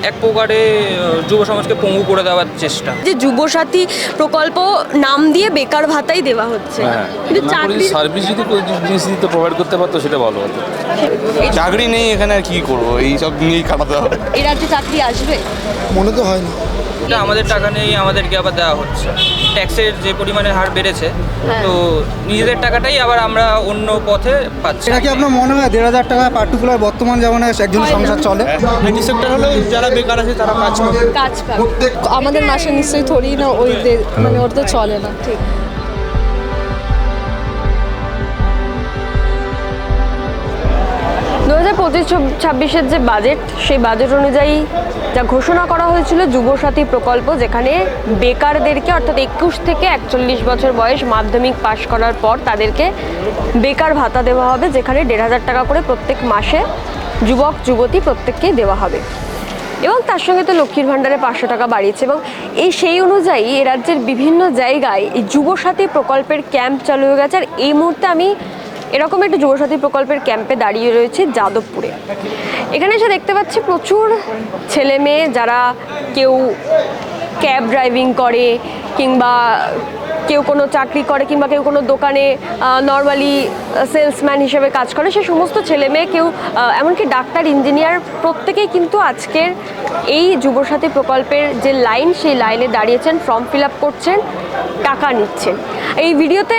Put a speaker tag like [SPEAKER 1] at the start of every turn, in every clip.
[SPEAKER 1] এক প্রকারে যুব সমাজকে পঙ্গু করে দেওয়ার চেষ্টা।
[SPEAKER 2] যে যুবসাথী প্রকল্প নাম দিয়ে বেকার ভাতাই দেওয়া হচ্ছে, কিন্তু চাকরি
[SPEAKER 3] সার্ভিস যদি কোনো জিনিস দিতে প্রোভাইড করতে পারতো সেটা ভালো হতো। চাকরি নেই এখানে, আর কি করবো, এই সব নিয়েই কাটাতে হবে।
[SPEAKER 2] এই রাজ্যে চাকরি আসবে
[SPEAKER 4] মনে তো হয় না।
[SPEAKER 1] এটা আমাদের টাকা নেই, আমাদেরকে আবার দেওয়া হচ্ছে। ট্যাক্সের যে পরিমাণে হার বেড়েছে, তো নিজেদের টাকাটাই আবার আমরা অন্য পথে পাচ্ছি।
[SPEAKER 4] এটা কি আপনার মনে হয় 1,500 টাকা পার্টিকুলার বর্তমান জামানে একজন সংসার চলে?
[SPEAKER 5] আইটি সেক্টর হলো যারা বেকার আছে তারা কাজ করে।
[SPEAKER 2] কাজ পাবে।
[SPEAKER 6] আমাদের মাসে নিশ্চয়ই থরি না ওই মানে ওর তো চলে না। ঠিক
[SPEAKER 2] 2025-26-এর যে বাজেট, সেই বাজেট অনুযায়ী যা ঘোষণা করা হয়েছিল যুবসাথী প্রকল্প, যেখানে বেকারদেরকে অর্থাৎ 21 থেকে 41 বছর বয়স মাধ্যমিক পাশ করার পর তাদেরকে বেকার ভাতা দেওয়া হবে, যেখানে 1,500 টাকা করে প্রত্যেক মাসে যুবক যুবতী প্রত্যেককেই দেওয়া হবে। এবং তার সঙ্গে তো লক্ষ্মীর ভাণ্ডারে 500 টাকা বাড়িয়েছে। এবং সেই অনুযায়ী এ রাজ্যের বিভিন্ন জায়গায় এই যুবসাথী প্রকল্পের ক্যাম্প চালু হয়ে গেছে। আর এই মুহূর্তে আমি এরকম একটা যুবসাথী প্রকল্পের ক্যাম্পে দাঁড়িয়ে রয়েছে যাদবপুরে। এখানে এসে দেখতে পাচ্ছি প্রচুর ছেলে মেয়ে, যারা কেউ ক্যাব ড্রাইভিং করে, কিংবা কেউ কোনো চাকরি করে, কিংবা কেউ কোনো দোকানে নর্মালি সেলসম্যান হিসেবে কাজ করে। সে সমস্ত ছেলে মেয়ে, কেউ এমনকি ডাক্তার, ইঞ্জিনিয়ার, প্রত্যেকেই কিন্তু আজকের এই যুবসাথী প্রকল্পের যে লাইন, সেই লাইনে দাঁড়িয়েছেন, ফর্ম ফিল আপ করছেন, টাকা নিচ্ছেন। এই ভিডিওতে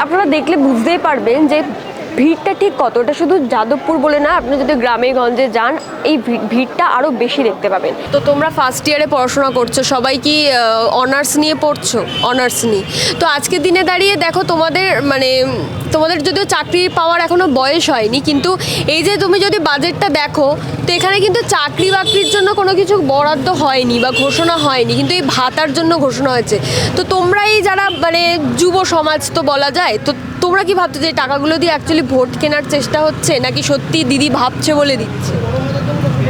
[SPEAKER 2] আপনারা দেখলে বুঝতেই পারবেন যে ভিড়টা ঠিক কতটা। শুধু যাদবপুর বলে না, আপনি যদি গ্রামে গঞ্জে যান, এই ভিড়টা আরও বেশি দেখতে পাবেন। তো তোমরা ফার্স্ট ইয়ারে পড়াশোনা করছো, সবাই কি অনার্স নিয়ে পড়ছো? অনার্স নিয়ে। তো আজকের দিনে দাঁড়িয়ে দেখো, তোমাদের যদিও চাকরি পাওয়ার এখনও বয়স হয়নি, কিন্তু এই যে তুমি যদি বাজেটটা দেখো, তো এখানে কিন্তু চাকরি বাকরির জন্য কোনো কিছু বরাদ্দ হয়নি বা ঘোষণা হয়নি, কিন্তু এই ভাতার জন্য ঘোষণা হয়েছে। তো তোমরা এই যারা যুব সমাজ তো বলা যায়, তো তোমরা কি ভাবছো যে টাকাগুলো দিয়ে অ্যাকচুয়ালি ভোট কেনার চেষ্টা হচ্ছে, নাকি সত্যি দিদি ভাবছে বলে দিচ্ছে?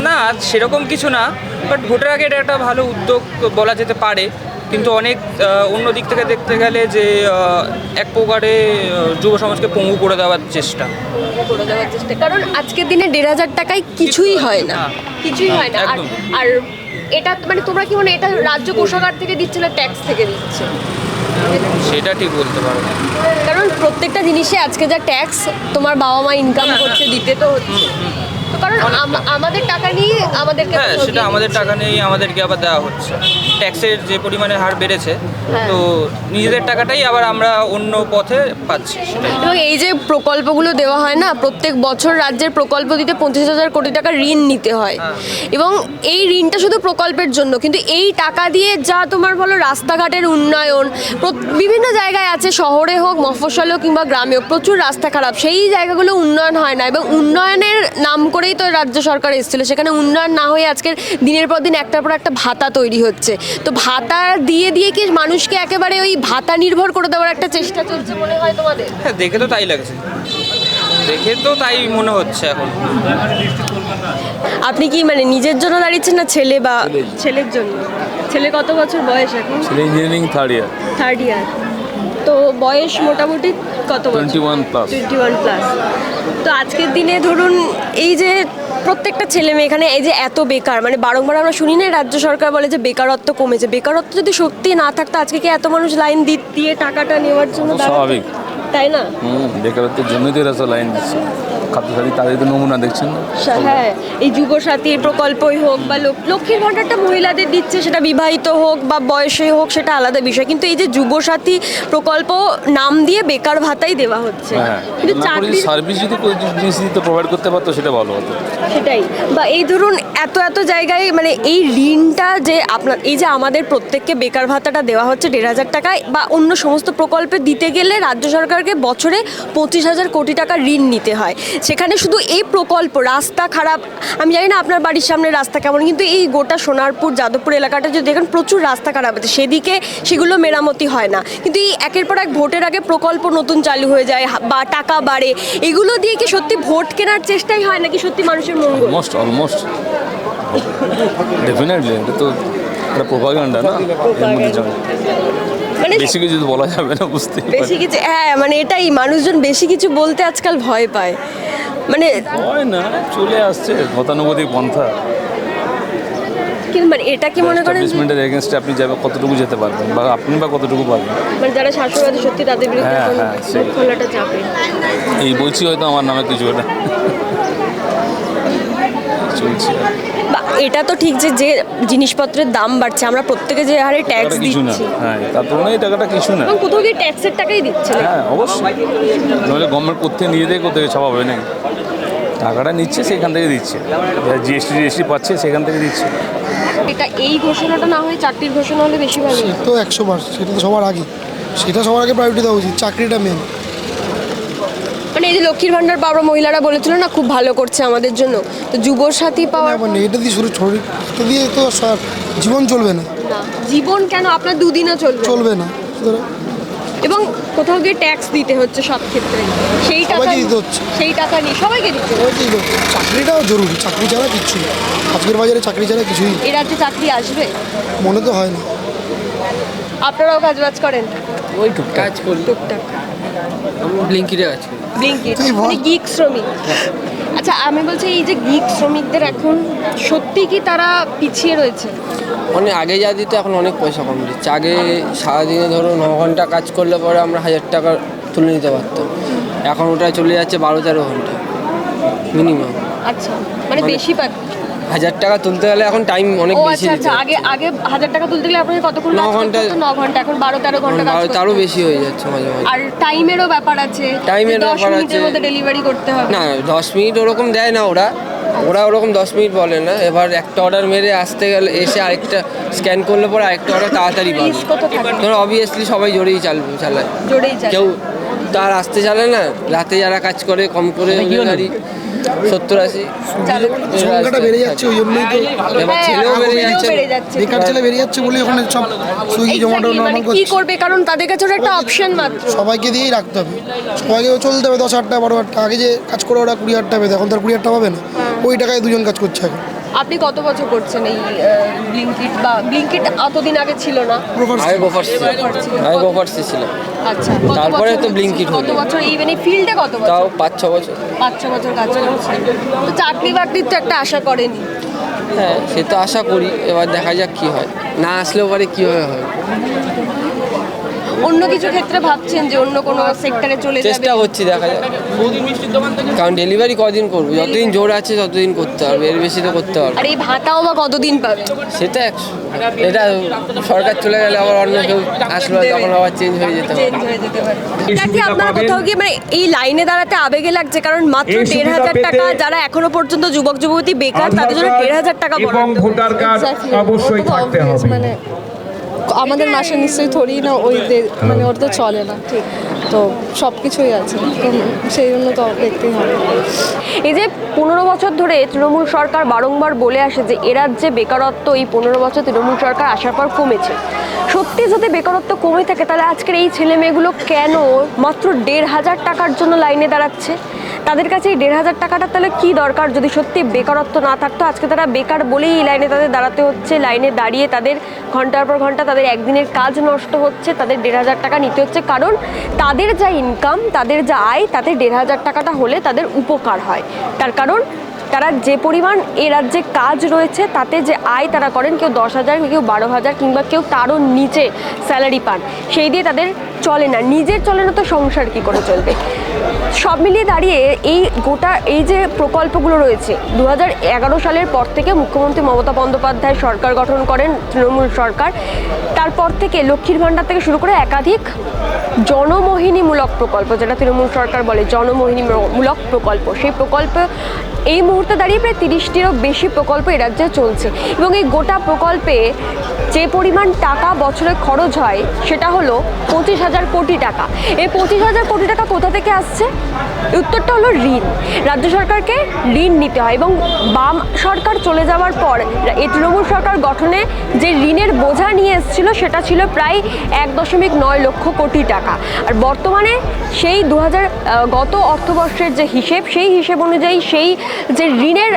[SPEAKER 1] না, সেরকম কিছু না, বাট ভোটের আগে এটা একটা ভালো উদ্যোগ বলা যেতে পারে। কিন্তু অনেক অন্য দিক থেকে দেখতে গেলে যে এক প্রকারে যুব সমাজকে পঙ্গু করে দেওয়ার চেষ্টা।
[SPEAKER 2] কারণ আজকের দিনে 1,500 টাকায় কিছুই হয় না, কিছুই হয় না। আর এটা তোমরা কি এটা রাজ্য কোষাগার থেকে দিচ্ছে না ট্যাক্স থেকে দিচ্ছে?
[SPEAKER 1] সেটা ঠিক বলতে পারো না,
[SPEAKER 2] কারণ প্রত্যেকটা জিনিসে আজকে যা ট্যাক্স তোমার বাবা মা ইনকাম করছে, দিতে তো হচ্ছে। তো কারণ আমাদের টাকা নিয়ে আমাদেরকে,
[SPEAKER 1] সেটা আমাদের টাকা নেই, আমাদেরকে আবার দেওয়া হচ্ছে। ট্যাক্সের যে পরিমাণে হার বেড়েছে, তো নিজেদের টাকাটাই আবার আমরা অন্য পথে পাচ্ছি।
[SPEAKER 2] এবং এই যে প্রকল্পগুলো দেওয়া হয় না, প্রত্যেক বছর রাজ্যের প্রকল্প দিতে 25,000 কোটি টাকা ঋণ নিতে হয়। এবং এই ঋণটা শুধু প্রকল্পের জন্য, কিন্তু এই টাকা দিয়ে যা তোমার বলো রাস্তাঘাটের উন্নয়ন, বিভিন্ন জায়গায় আছে, শহরে হোক, মফস্বলে হোক, কিংবা গ্রামে হোক, প্রচুর রাস্তা খারাপ, সেই জায়গাগুলো উন্নয়ন হয় না। এবং উন্নয়নের নাম করেই তো রাজ্য সরকার এসেছিল, সেখানে উন্নয়ন না হয়ে আজকের দিনের পর দিন একটার পর একটা ভাতা তৈরি হচ্ছে। তো ভাতা দিয়ে দিয়ে কি মানুষকে একেবারে ওই ভাতা নির্ভর করে দেওয়ার একটা চেষ্টা চলছে মনে হয় তোমাদের?
[SPEAKER 1] হ্যাঁ, দেখে তো তাই লাগছে, দেখে তো তাই মনে হচ্ছে এখন।
[SPEAKER 2] আপনি কি নিজের জন্য দাঁড়িয়েছেন, না ছেলে বা ছেলের জন্য? ছেলে কত বছর বয়স এখন?
[SPEAKER 3] ছেলে ইঞ্জিনিয়ারিং থার্ড ইয়ার।
[SPEAKER 2] তো বয়স মোটামুটি কত বছর? 21 প্লাস। তো আজকের দিনে ধরুন এই যে প্রত্যেকটা ছেলে মেয়ে এখানে, এই যে এত বেকার, বারংবার আমরা শুনি না রাজ্য সরকার বলে যে বেকারত্ব কমেছে। বেকারত্ব যদি সত্যি না থাকতো, আজকে কি এত মানুষ লাইন দিয়ে টাকাটা নেওয়ার জন্য
[SPEAKER 3] স্বাভাবিক,
[SPEAKER 2] তাই না?
[SPEAKER 3] বেকারত্বের জন্যই তো এরা লাইন দিচ্ছে। খাদ্যসাথী তাদের তো নমুনা দেখছেন না?
[SPEAKER 2] হ্যাঁ, এই যুবসাথী প্রকল্পই হোক বা লক্ষ্মীর ভাণ্ডারটা মহিলাদের দিচ্ছে, সেটা বিবাহিত হোক বা বয়সে হোক, সেটা আলাদা বিষয়। কিন্তু এই যে যুবসাথী প্রকল্প নাম দিয়ে বেকার ভাতাই দেওয়া হচ্ছে, কিন্তু চাকরি
[SPEAKER 3] সার্ভিস যদি কোনো জিনিস দিতে প্রোভাইড করতে পারতো সেটা ভালো হতো।
[SPEAKER 2] সেটাই। বা এই ধরুন এত জায়গায় এই ঋণটা যে এই যে আমাদের প্রত্যেককে বেকার ভাতাটা দেওয়া হচ্ছে 1,500 টাকায়, বা অন্য সমস্ত প্রকল্পে দিতে গেলে রাজ্য সরকারকে বছরে 25,000 কোটি টাকা ঋণ নিতে হয়। সেখানে শুধু এই প্রকল্প, রাস্তা খারাপ, আমি জানি না আপনার বাড়ির সামনে রাস্তা কেমন, কিন্তু এই গোটা সোনারপুর যাদবপুর এলাকাটা যদি দেখেন, প্রচুর রাস্তা খারাপ আছে, সেদিকে সেগুলো মেরামতি হয় না। কিন্তু এই একের পর এক ভোটের আগে প্রকল্প নতুন চালু হয়ে যায় বা টাকা বাড়ে, এগুলো দিয়ে কি সত্যি ভোট কেনার চেষ্টাই হয়, নাকি সত্যি মানুষের মঙ্গল?
[SPEAKER 3] অলমোস্ট ডেফিনেটলি এটা তো একটা প্রোপাগান্ডা না, এর মধ্যে বেশি কিছু বলা যাবে না, বুঝতে
[SPEAKER 2] বেশি কিছু, হ্যাঁ, এটাই, মানুষজন বেশি কিছু বলতে আজকাল ভয় পায়।
[SPEAKER 3] হয় না, চলে আসছে গতানুগতিক পন্থা।
[SPEAKER 2] কিন্তু মানে এটা কি মনে করেন যে
[SPEAKER 3] এস্টাবলিশমেন্টের এগেনস্টে আপনি যাবে কতটুকু যেতে পারবেন বা আপনি বা কতটুকু পারবেন?
[SPEAKER 2] মানে যারা শাসনবাদী সত্যি তাদের বিরুদ্ধে
[SPEAKER 3] হ্যাঁ,
[SPEAKER 2] এখন
[SPEAKER 3] হ্যাঁ, সেই।
[SPEAKER 2] মুখ খোলাটা চাপে।
[SPEAKER 3] এই বলছি হয়তো আমার নামে কিছু এটা চলছে।
[SPEAKER 2] বা এটা তো ঠিক যে যে জিনিসপত্রের দাম বাড়ছে, আমরা প্রত্যেকে যে হারে ট্যাক্স
[SPEAKER 3] টাকাটা কিছু না,
[SPEAKER 2] দিচ্ছি
[SPEAKER 3] হ্যাঁ তার তুলনায় এই টাকাটা কিছু না।
[SPEAKER 2] এবং কোথাও গিয়ে ট্যাক্সের টাকাই দিচ্ছে না।
[SPEAKER 3] হ্যাঁ অবশ্যই, নাহলে গভর্নমেন্ট কোথায় নিয়ে দেয় কোথায় সব হবে নাকি? টাকাটা নিচ্ছে সেখান থেকে দিচ্ছে, জিএসটি পাচ্ছে সেখান থেকে দিচ্ছে।
[SPEAKER 2] এটা এই ঘোষণাটা না হয়ে চাকরির ঘোষণা হলে বেশি ভালো হতো।
[SPEAKER 7] তো 100 বার, সেটা তো সবার আগে, সেটা সবার আগে প্রায়োরিটি দেওয়া উচিত, চাকরিটা মেন।
[SPEAKER 2] মানে এই যে লক্ষ্মীর ভান্ডার পাওয়া মহিলারা বলেছিল না খুব ভালো করছে আমাদের জন্য, তো যুবসাথী পাওয়ার
[SPEAKER 7] আবার নেই, এটা দিয়ে শুরু ছড়ি, এটা দিয়ে তো জীবন চলবে না,
[SPEAKER 2] না জীবন কেন আপনার দুদিনও চলবে
[SPEAKER 7] চলবে না। সুতরাং
[SPEAKER 2] এবং কোথাও গিয়ে ট্যাক্স দিতে হচ্ছে সব ক্ষেত্রে, সেই টাকা
[SPEAKER 7] সবাইকে দিতে হচ্ছে।
[SPEAKER 2] সেই টাকা নিয়ে সবাইকে দিতে হচ্ছে।
[SPEAKER 7] সবাইকেই তো চাকরিটাও জরুরি, চাকরি ছাড়া কিচ্ছু না, আজকের বাজারে চাকরি ছাড়া কিছুই
[SPEAKER 2] এই রাজ্যে চাকরি আসবে?
[SPEAKER 7] মনে তো হয় না।
[SPEAKER 2] আপনারাও কাজ বাজ করেন?
[SPEAKER 5] ওই টুকটাক কাজ করি,
[SPEAKER 2] টুকটাক
[SPEAKER 5] ব্লিঙ্কিটে কাজ করি।
[SPEAKER 2] ব্লিঙ্কিট
[SPEAKER 7] তুই বল।
[SPEAKER 2] মানে গিগ শ্রমিক। আচ্ছা আমি বলছি এই যে গিগ শ্রমিকদের এখন সত্যি কি তারা পিছিয়ে রয়েছে?
[SPEAKER 8] অনেক আগে যা দিত এখন অনেক পয়সা কম দিচ্ছে। আগে সারাদিনে ধরো 9 ঘন্টা কাজ করলে পরে আমরা 1000 টাকা তুলে নিতে পারতাম, এখন ওটা চলে যাচ্ছে 12-13 ঘন্টা মিনিমাম।
[SPEAKER 2] আচ্ছা মানে বেশি পায়।
[SPEAKER 8] 1000 টাকা তুলতে গেলে এখন টাইম অনেক
[SPEAKER 2] ও
[SPEAKER 8] বেশি
[SPEAKER 2] আচ্ছা
[SPEAKER 8] দিতে
[SPEAKER 2] আচ্ছা, আগে আগে 1000 টাকা তুলতে গেলে আপনাকে কতক্ষণ
[SPEAKER 8] 9
[SPEAKER 2] কাজ করতে
[SPEAKER 8] ঘন্টা।
[SPEAKER 2] হতো? 9 ঘন্টা, এখন 12-13 ঘন্টা কাজ করতে
[SPEAKER 8] তারও
[SPEAKER 2] হবে।
[SPEAKER 8] বেশি হয়ে যাচ্ছে মাঝে মাঝে।
[SPEAKER 2] আর টাইমেরও ব্যাপার আছে,
[SPEAKER 8] টাইমের
[SPEAKER 2] 10
[SPEAKER 8] ব্যাপার
[SPEAKER 2] মিনিটের
[SPEAKER 8] আছে।
[SPEAKER 2] মধ্যে ডেলিভারি করতে হবে।
[SPEAKER 8] না 10 মিনিট ওরকম দেয় না, ওরা ওরকম 10 মিনিট বলে না। এবার একটা অর্ডার মেরে আসতে গেলে এসে আরেকটা স্ক্যান করলে পরে আরেকটা অর্ডার তাড়াতাড়ি পাবে।
[SPEAKER 2] রিস্ক কত থাকে?
[SPEAKER 8] ধরো অবভিয়াসলি সবাই জোরেই চালায়,
[SPEAKER 2] জোরেই যায়।
[SPEAKER 8] কেউ তার আসতে চালায় না। রাতে যারা কাজ করে কম করে ওদের গাড়ি 70-80
[SPEAKER 7] সংখ্যাটা বেড়ে যাচ্ছে, ওই জন্যই তো
[SPEAKER 8] এবার
[SPEAKER 2] হ্যাঁ,
[SPEAKER 8] ছেলেও বেড়ে
[SPEAKER 2] ছেলেও
[SPEAKER 8] যাচ্ছে।
[SPEAKER 2] বেড়ে যাচ্ছে।
[SPEAKER 7] বেকার ছেলে বেরিয়ে যাচ্ছে বলে ওখানে সব সুইগি জোম্যাটো
[SPEAKER 2] Exactly, মানে
[SPEAKER 7] নর্মাল
[SPEAKER 2] কি
[SPEAKER 7] করছে।
[SPEAKER 2] করবে কারণ তাদের কাছে ওটা একটা অপশন মাত্র।
[SPEAKER 7] সবাইকে দিয়েই রাখতে হবে, সবাইকেও চলতে হবে 10,000 টাকা 12,000 টাকা। আগে যে কাজ করে ওরা 20,000 টাকা পেত, এখন তার 20,000 টাকা পাবে না, ওই টাকায় দুজন কাজ করছে এখন।
[SPEAKER 2] আপনি কত বছর করছেন এই ব্লিঙ্কিট? বা ব্লিঙ্কিট অতদিন আগে ছিল না?
[SPEAKER 8] আগে গোফার্সে ছিল।
[SPEAKER 2] আচ্ছা কত
[SPEAKER 8] তারপরে
[SPEAKER 2] বছর
[SPEAKER 8] তো
[SPEAKER 2] হচ্ছে?
[SPEAKER 8] Blinkit
[SPEAKER 2] কত
[SPEAKER 8] হলো।
[SPEAKER 2] বছর এই মানে ফিল্ডে কত বছর?
[SPEAKER 8] তাও 5-6 বছর।
[SPEAKER 2] 5-6 বছর কাজ করছেন, তো চাকরি বাকরির তো একটা আশা করেনি?
[SPEAKER 8] হ্যাঁ সে তো আশা করি, এবার দেখা যাক কি হয়, না আসলেও পারে কীভাবে হয়।
[SPEAKER 2] অন্য কিছু ক্ষেত্রে ভাবছেন যে অন্য কোনো সেক্টরে চলে যাবে?
[SPEAKER 8] চেষ্টা করছি, দেখা যাক। কারণ ডেলিভারি কদিন করবো, যতদিন জোর আছে ততদিন করতে হবে, এর বেশি তো করতে পারবো।
[SPEAKER 2] আর এই ভাতাও বা কতদিন পাবে?
[SPEAKER 8] সেটা এটা সরকার চলে গেলে আবার অন্য কেউ আসলো, তখন আবার চেঞ্জ হয়ে যেতে হবে।
[SPEAKER 2] চেঞ্জ হয়ে যেতে পারে। এটা কি আপনার কোথাও গিয়ে মানে এই লাইনে দাঁড়াতে আবেগে লাগছে? কারণ মাত্র 1,500 টাকা, যারা এখনো পর্যন্ত যুবক যুবতী বেকার তাদের জন্য 1,500 টাকা বরাদ্দ।
[SPEAKER 9] ভোটার কার্ড
[SPEAKER 6] Exactly,
[SPEAKER 9] অবশ্যই
[SPEAKER 6] ওটা তো
[SPEAKER 9] থাকতে
[SPEAKER 6] obvious,
[SPEAKER 9] হবে।
[SPEAKER 6] মানে আমাদের মাসে নিশ্চয়ই থরি না ওই মানে ওটা তো চলে না, ঠিক তো সব কিছুই আছে, তো সেই জন্য তো দেখতেই হবে।
[SPEAKER 2] এই যে 15 বছর ধরে তৃণমূল সরকার বারংবার বলে আসে যে এ রাজ্যে বেকারত্ব এই 15 বছর তৃণমূল সরকার আসার পর কমেছে। সত্যি যদি বেকারত্ব কমে থাকে তাহলে আজকের এই ছেলে মেয়েগুলো কেন মাত্র 1,500 টাকার জন্য লাইনে দাঁড়াচ্ছে? তাদের কাছে এই 1,500 টাকাটা তাহলে কি দরকার? যদি সত্যি বেকারত্ব না থাকতো আজকে তারা বেকার বলেই এই লাইনে তাদের দাঁড়াতে হচ্ছে। লাইনে দাঁড়িয়ে তাদের ঘন্টার পর ঘন্টা তাদের একদিনের কাজ নষ্ট হচ্ছে, তাদের 1,500 টাকা নিতে হচ্ছে, কারণ তাদের যা ইনকাম, তাদের যা আয়, তাতে 1,500 টাকাটা হলে তাদের উপকার হয়। তার কারণ তারা যে পরিমাণ এ রাজ্যে কাজ রয়েছে তাতে যে আয় তারা করেন, কেউ 10,000, কেউ 12,000, কিংবা কেউ তারও নিচে স্যালারি পান, সেই দিয়ে তাদের চলে না। নিজের চলে না তো সংসার কি করে চলবে? সব মিলিয়ে দাঁড়িয়ে এই গোটা এই যে প্রকল্পগুলো রয়েছে, 2011 সালের পর থেকে মুখ্যমন্ত্রী মমতা বন্দ্যোপাধ্যায় সরকার গঠন করেন তৃণমূল সরকার। তারপর থেকে লক্ষ্মীর ভাণ্ডার থেকে শুরু করে একাধিক জনমোহিনীমূলক প্রকল্প, যেটা তৃণমূল সরকার বলে জনমোহিনীমূলক প্রকল্প, সেই প্রকল্প এই মুহূর্তে দাঁড়িয়ে প্রায় 30টিরও বেশি প্রকল্প এ রাজ্যে চলছে। এবং এই গোটা প্রকল্পে যে পরিমাণ টাকা বছরে খরচ হয় সেটা হলো 25,000 কোটি টাকা। এই 25,000 কোটি টাকা কোথা থেকে আসছে? উত্তরটা হলো ঋণ। রাজ্য সরকারকে ঋণ নিতে হয় এবং বাম সরকার চলে যাওয়ার পর এই তৃণমূল সরকার গঠনে যে ঋণের বোঝা নিয়ে এসেছিল সেটা ছিল প্রায় 1.9 লক্ষ কোটি টাকা। আর বর্তমানে সেই গত অর্থবর্ষের যে হিসেব, সেই হিসেব অনুযায়ী সেই যে ঋণের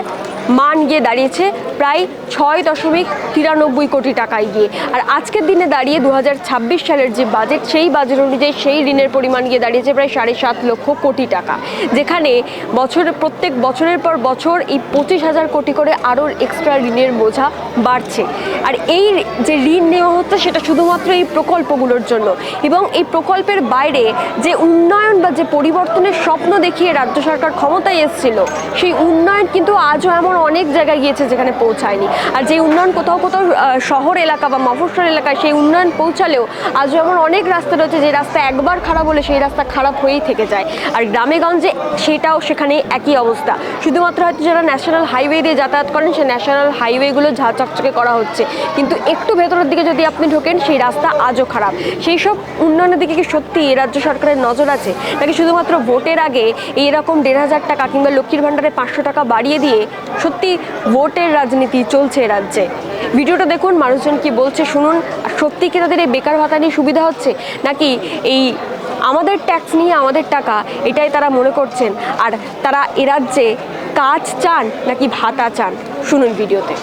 [SPEAKER 2] মান গিয়ে দাঁড়িয়েছে প্রায় 6.93 কোটি টাকায় গিয়ে। আর আজকের দিনে দাঁড়িয়ে 2026 সালের যে বাজেট, সেই বাজেট অনুযায়ী সেই ঋণের পরিমাণ গিয়ে দাঁড়িয়েছে প্রায় 7.5 লক্ষ কোটি টাকা, যেখানে প্রত্যেক বছরের পর বছর এই 25,000 কোটি করে আরও এক্সট্রা ঋণের বোঝা বাড়ছে। আর এই যে ঋণ নেওয়া হচ্ছে সেটা শুধুমাত্র এই প্রকল্পগুলোর জন্য, এবং এই প্রকল্পের বাইরে যে উন্নয়ন বা যে পরিবর্তনের স্বপ্ন দেখিয়ে রাজ্য সরকার ক্ষমতায় এসেছিল, সেই উন্নয়ন কিন্তু আজও এমন অনেক জায়গায় গিয়েছে যেখানে পৌঁছায়নি। আর যে উন্নয়ন কোথাও কোথাও শহর এলাকা বা মফস্বল এলাকায় সেই উন্নয়ন পৌঁছালেও আজও এমন অনেক রাস্তা রয়েছে যে রাস্তা একবার খারাপ হলে সেই রাস্তা খারাপ হয়েই থেকে যায়। আর গ্রামেগঞ্জে সেটাও সেখানে একই অবস্থা, শুধুমাত্র হয়তো যারা ন্যাশনাল হাইওয়ে দিয়ে যাতায়াত করেন সেই ন্যাশনাল হাইওয়েগুলো ঝা চকচকে করা হচ্ছে, কিন্তু একটু ভেতরের দিকে যদি আপনি ঢোকেন সেই রাস্তা আজও খারাপ। সেই সব উন্নয়নের দিকে কি সত্যি রাজ্য সরকারের নজর আছে, নাকি শুধুমাত্র ভোটের আগে এইরকম 1,500 টাকা কিংবা লক্ষ্মীর ভাণ্ডারে 500 টাকা বাড়িয়ে দিয়ে সত্যি ভোটের রাজনীতি চলছে রাজ্যে? ভিডিওটা দেখুন, মানুষজন কি বলছে শুনুন। আর সত্যি কি তাদের এই বেকার ভাতা নিয়ে সুবিধা হচ্ছে, নাকি এই আমাদের ট্যাক্স নিয়ে আমাদের টাকা এটাই তারা মনে করছেন? আর তারা এ রাজ্যে কাজ চান নাকি ভাতা চান? শুনুন ভিডিওতে।